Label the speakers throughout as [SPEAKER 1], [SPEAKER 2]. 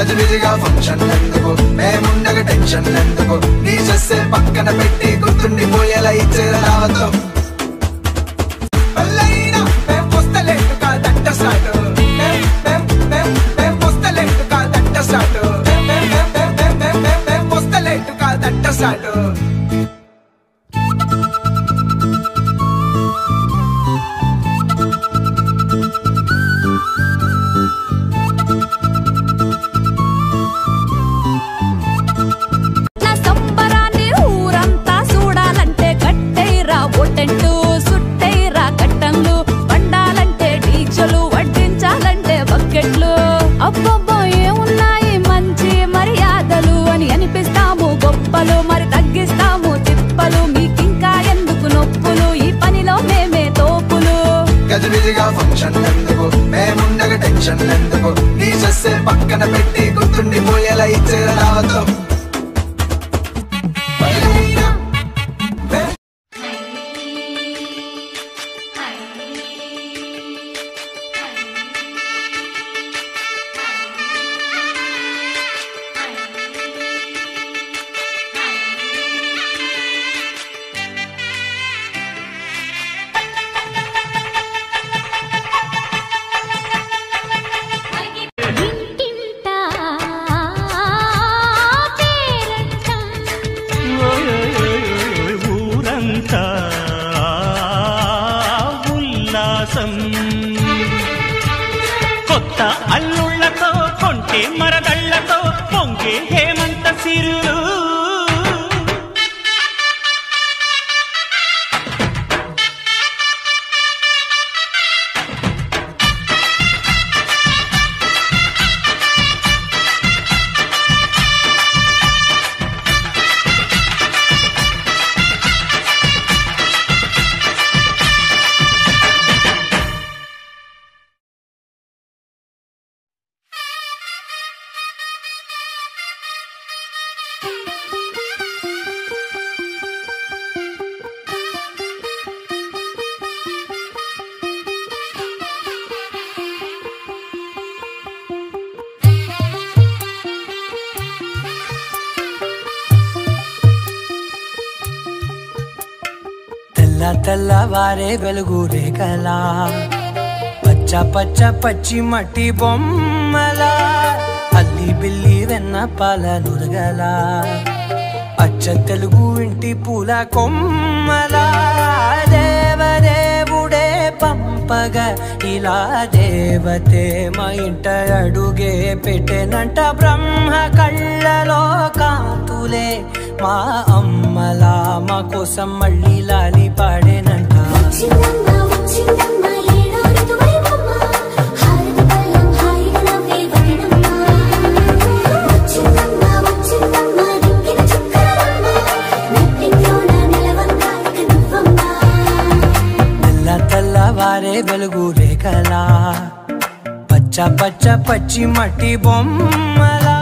[SPEAKER 1] గజిబిజిగా ఫంక్షన్ ఎందుకు మేముండగా టెన్షన్ ఎందుకు నీ చేసే పక్కన పెట్టి గుర్తుండిపోయేలా ఇచ్చేది రావద్దు పల్లైనా మేం వస్తలేటు కాదంట సాటు మేం వస్తలేటు కాదంట సాటు మేం వస్తలేటు కాదంట సాటు
[SPEAKER 2] అబ్బబ్బో ఏమున్నాయి మంచి మర్యాదలు అని అనిపిస్తాము గొప్పలు మరి తగ్గిస్తాము తిప్పలు మీకింకా ఎందుకు నొప్పులు ఈ పనిలో మేమే తోపులు
[SPEAKER 1] గజిబిజిగా ఫంక్షన్ ఎందుకు మేముండగా టెన్షన్ ఎందుకు నీ చేసే పక్కన పెట్టి గుర్తుండిపోయేలా ఇచ్చేది రావద్దు
[SPEAKER 3] కొత్త అల్లుళ్లతో కొంటే మరదళ్లతో పొంగే హేమంత సిరులు
[SPEAKER 4] తెల్లవారే వెలుగు రేఖలా పచ్చ పచ్చ పచ్చి మట్టి బొమ్మలా అల్లి బిల్లి వెన్న పాల నురగలా అచ్చ తెలుగు ఇంటి పూల కొమ్మలా దేవదేవుడే పంపగా ఇలా దేవతే మా ఇంట అడుగే పెట్టెనంట బ్రహ్మ కళ్ళలో కాంతులే మా అమ్మలా మా కోసం మళ్ళీ లాలి పాడేనంట తెల్లవారే వెలుగు రేఖలా పచ్చ పచ్చ పచ్చి మట్టి బొమ్మలా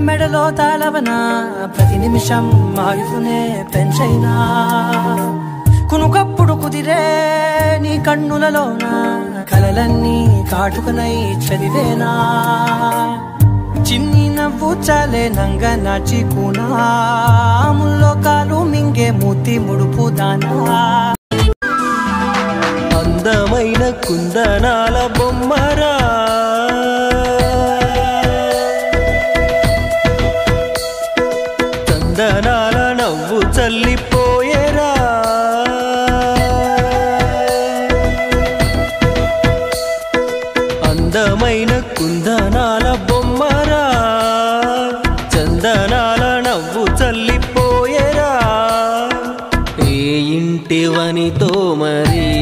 [SPEAKER 4] మెడలో తాళవన ప్రతి నిమిషం ఆయుధునే పెంచైనా కునుకప్పుడు కుదిరే నీ కన్నులలోన కలలన్నీ కాటుకనై చదివేనా చిన్ని నవ్వు చాలే నంగ నాచి కూనాముల్లో కాలు మింగే మూతి ముడుపు దానా
[SPEAKER 3] అందమైన కుందనాల బొమ్మరా చందనాల నవ్వు చల్లిపోయేరా అందమైన కుందనాల బొమ్మరా చందనాల నవ్వు చల్లిపోయేరా ఏ ఇంటివనితో మరి